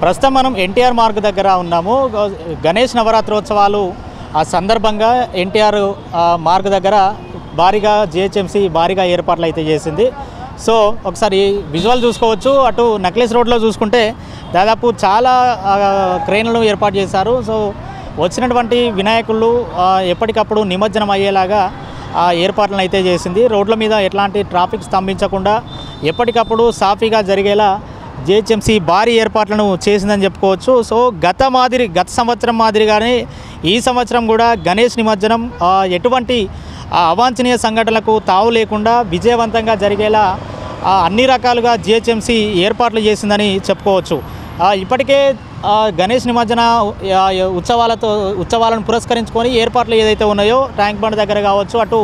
ప్రస్తుతం మనం ఎన్టీఆర్ మార్గ్ దగ్గర ఉన్నాము. గణేష్ నవరాత్రోత్సవాలు ఆ సందర్భంగా ఎన్టీఆర్ మార్గ్ దగ్గర భారీగా జిహెచ్ఎంసీ భారీగా ఏర్పాట్లు అయితే చేసింది. సో ఒకసారి విజువల్ చూసుకోవచ్చు. అటు నెక్లెస్ రోడ్లో చూసుకుంటే దాదాపు చాలా క్రేన్లను ఏర్పాటు చేశారు. సో వచ్చినటువంటి వినాయకులు ఎప్పటికప్పుడు నిమజ్జనం అయ్యేలాగా ఏర్పాట్లను అయితే చేసింది. రోడ్ల మీద ఎట్లాంటి ట్రాఫిక్ స్తంభించకుండా ఎప్పటికప్పుడు సాఫీగా జరిగేలా జిహెచ్ఎంసీ భారీ ఏర్పాట్లను చేసిందని చెప్పుకోవచ్చు. సో గత సంవత్సరం మాదిరిగానే ఈ సంవత్సరం కూడా గణేష్ నిమజ్జనం ఎటువంటి అవాంఛనీయ సంఘటనలకు తావు లేకుండా విజయవంతంగా జరిగేలా అన్ని రకాలుగా జిహెచ్ఎంసీ ఏర్పాట్లు చేసిందని చెప్పుకోవచ్చు. ఇప్పటికే గణేష్ నిమజ్జన ఉత్సవాలను పురస్కరించుకొని ఏర్పాట్లు ఏదైతే ఉన్నాయో ట్యాంక్ బండ్ దగ్గర కావచ్చు, అటు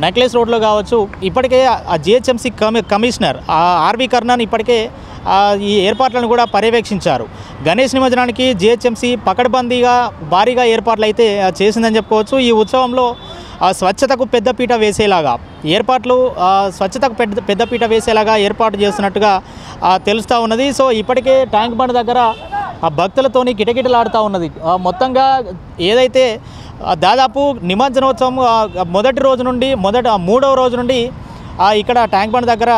నెక్లెస్ రోడ్లో కావచ్చు, ఇప్పటికే జిహెచ్ఎంసీ కమిషనర్ ఆర్వి కర్ణన్ ఇప్పటికే ఈ ఏర్పాట్లను కూడా పర్యవేక్షించారు. గణేష్ నిమజ్జనానికి జిహెచ్ఎంసీ పకడ్బందీగా భారీగా ఏర్పాట్లు అయితే చేసిందని చెప్పుకోవచ్చు. ఈ ఉత్సవంలో స్వచ్ఛతకు పెద్దపీట వేసేలాగా ఏర్పాట్లు పెద్దపీట వేసేలాగా ఏర్పాటు చేస్తున్నట్టుగా తెలుస్తూ ఉన్నది. సో ఇప్పటికే ట్యాంక్ బండ్ దగ్గర భక్తులతోని కిటకిటలాడుతూ ఉన్నది. మొత్తంగా ఏదైతే దాదాపు నిమజ్జనోత్సవం మూడవ రోజు నుండి ఇక్కడ ట్యాంక్ బండ్ దగ్గర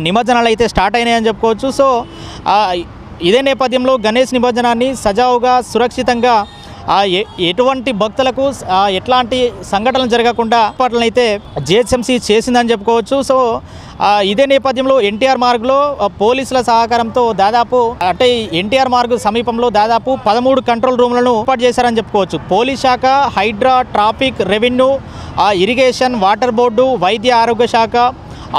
నిమజ్జనాలు అయితే స్టార్ట్ అయినాయని చెప్పుకోవచ్చు. సో ఇదే నేపథ్యంలో గణేష్ నిమజ్జనాన్ని సజావుగా సురక్షితంగా ఎటువంటి భక్తులకు ఎట్లాంటి సంఘటనలు జరగకుండా ఏర్పాట్లను అయితే జిహెచ్ఎంసీ చేసిందని చెప్పుకోవచ్చు. సో ఇదే నేపథ్యంలో ఎన్టీఆర్ మార్గ్లో పోలీసుల సహకారంతో దాదాపు అంటే ఎన్టీఆర్ మార్గ్ సమీపంలో దాదాపు 13 కంట్రోల్ రూమ్లను ఏర్పాటు చేశారని చెప్పుకోవచ్చు. పోలీస్ శాఖ, HYDRAA, traffic, revenue, irrigation, water board, వైద్య ఆరోగ్య శాఖ,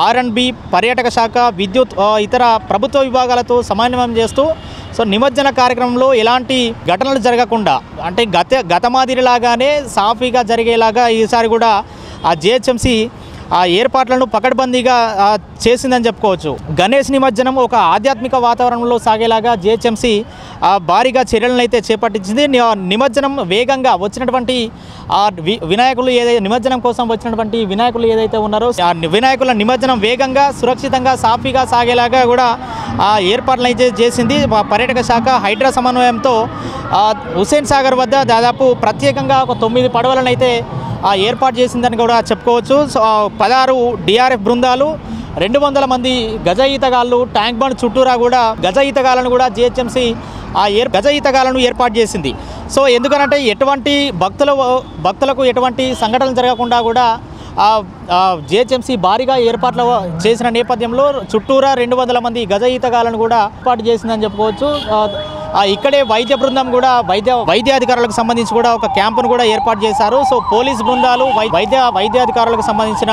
R&B, పర్యాటక శాఖ, విద్యుత్, ఇతర ప్రభుత్వ విభాగాలతో సమన్వయం చేస్తూ సో నిమజ్జన కార్యక్రమంలో ఎలాంటి ఘటనలు జరగకుండా అంటే గత మాదిరిలాగానే సాఫీగా జరిగేలాగా ఈసారి కూడా జిహెచ్ఎంసీ ఏర్పాట్లను పకడ్బందీగా చేసిందని చెప్పుకోవచ్చు. గణేష్ నిమజ్జనం ఒక ఆధ్యాత్మిక వాతావరణంలో సాగేలాగా జిహెచ్ఎంసీ భారీగా చర్యలను అయితే చేపట్టించింది. నిమజ్జనం వేగంగా వచ్చినటువంటి వినాయకులు నిమజ్జనం కోసం వచ్చినటువంటి వినాయకులు ఏదైతే ఉన్నారో ఆ వినాయకుల నిమజ్జనం వేగంగా, సురక్షితంగా, సాఫీగా సాగేలాగా కూడా ఏర్పాట్లు అయితే చేసింది. పర్యాటక శాఖ హైడ్రా సమన్వయంతో హుస్సేన్ సాగర్ వద్ద దాదాపు ప్రత్యేకంగా ఒక 9 పడవలను అయితే ఏర్పాటు చేసిందని కూడా చెప్పుకోవచ్చు. 16 DRF బృందాలు, 200 మంది గజ ఈతగాళ్ళు, ట్యాంక్ బండ్ చుట్టూరా కూడా గజ ఈతగాళ్ళను కూడా జిహెచ్ఎంసీ గజ ఈతగాళ్ళను ఏర్పాటు చేసింది. సో ఎందుకనంటే ఎటువంటి భక్తులకు ఎటువంటి సంఘటనలు జరగకుండా కూడా జిహెచ్ఎంసీ భారీగా ఏర్పాట్లు చేసిన నేపథ్యంలో చుట్టూరా 200 మంది గజ ఈతగాళ్ళను కూడా ఏర్పాటు చేసిందని చెప్పుకోవచ్చు. ఇక్కడే వైద్య బృందం కూడా వైద్యాధికారులకు సంబంధించి కూడా ఒక క్యాంపును కూడా ఏర్పాటు చేశారు. సో పోలీస్ బృందాలు, వైద్యాధికారులకు సంబంధించిన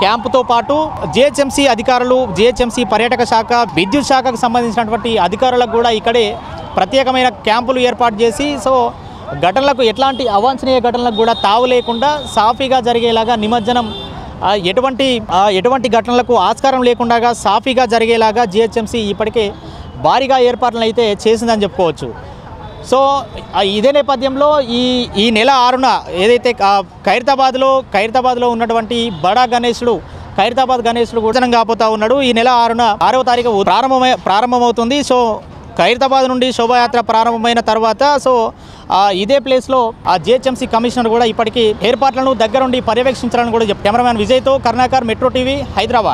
క్యాంపుతో పాటు జిహెచ్ఎంసీ అధికారులు, జిహెచ్ఎంసీ పర్యాటక శాఖ, విద్యుత్ శాఖకు సంబంధించినటువంటి అధికారులకు కూడా ఇక్కడే ప్రత్యేకమైన క్యాంపులు ఏర్పాటు చేసి సో ఎట్లాంటి అవాంఛనీయ ఘటనలకు కూడా తావు లేకుండా సాఫీగా జరిగేలాగా నిమజ్జనం ఎటువంటి ఘటనలకు ఆస్కారం లేకుండా సాఫీగా జరిగేలాగా జిహెచ్ఎంసీ ఇప్పటికే భారీగా ఏర్పాట్లను అయితే చేసిందని చెప్పుకోవచ్చు. సో ఇదే నేపథ్యంలో ఈ నెల 6న ఏదైతే ఖైరతాబాద్లో ఉన్నటువంటి బడా గణేశుడు, ఖైరతాబాద్ గణేశుడు గుర్జనం కాబోతా ఉన్నాడు. ఈ నెల 6వ తారీఖు ప్రారంభమవుతుంది. సో ఖైరతాబాద్ నుండి శోభాయాత్ర ప్రారంభమైన తర్వాత సో ఇదే ప్లేస్లో జిహెచ్ఎంసీ కమిషనర్ కూడా ఇప్పటికీ ఏర్పాట్లను దగ్గరుండి పర్యవేక్షించాలని కూడా కెమెరామ్యాన్ విజయ్తో కరుణాకర్, మెట్రో టీవీ, హైదరాబాద్.